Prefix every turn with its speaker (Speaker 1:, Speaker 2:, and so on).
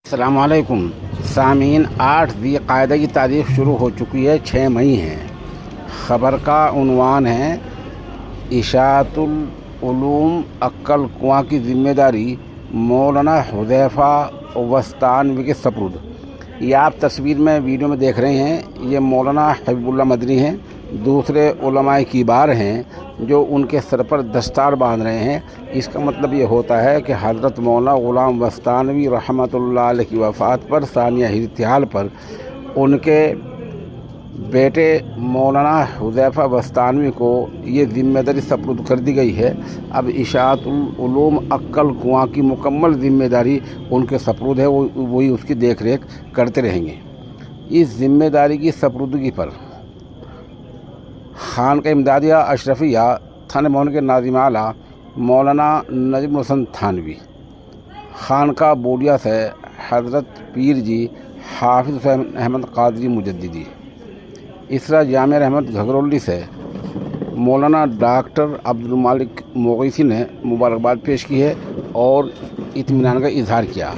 Speaker 1: अस्सलाम वालेकुम सामीन। 8 ज़िलक़ाअदा की तारीख़ शुरू हो चुकी है, 6 मई है। ख़बर का उन्वान है इशाअतुल उलूम अक्कल कुआं की ज़िम्मेदारी मौलाना हुज़ैफ़ा वस्तानवी के सपुर्द। ये आप तस्वीर में वीडियो में देख रहे हैं, ये मौलाना हबीबुल्लाह मदनी हैं, दूसरे उलमाए किबार हैं जो उनके सर पर दस्तार बांध रहे हैं। इसका मतलब ये होता है कि हज़रत मौलाना ग़ुलाम वस्तानवी रहमतुल्लाह अलैह की वफ़ात पर सानिया इर्तिहाल पर उनके बेटे मौलाना हुज़ैफ़ा वस्तानवी को ये ज़िम्मेदारी सपुर्द कर दी गई है। अब इशाअतुल उलूम अक्कल कुआं की मुकम्मल ज़िम्मेदारी उनके सपुर्द है, वही उसकी देख रेख करते रहेंगे। इस ज़िम्मेदारी की सपुर्दगी पर खानका इमदादिया अशरफिया थाने मोहन के नाज़िम आला मौलाना नजमुल हसन थानवी, खानका बोडिया से हज़रत पीर जी हाफिज़ हुसैन अहमद कादरी मुजद्दिदी, इसरा जामिया रहमत घगरौली से मौलाना डॉक्टर अब्दुल मालिक मोगीसी ने मुबारकबाद पेश की है और इत्मीनान का इजहार किया।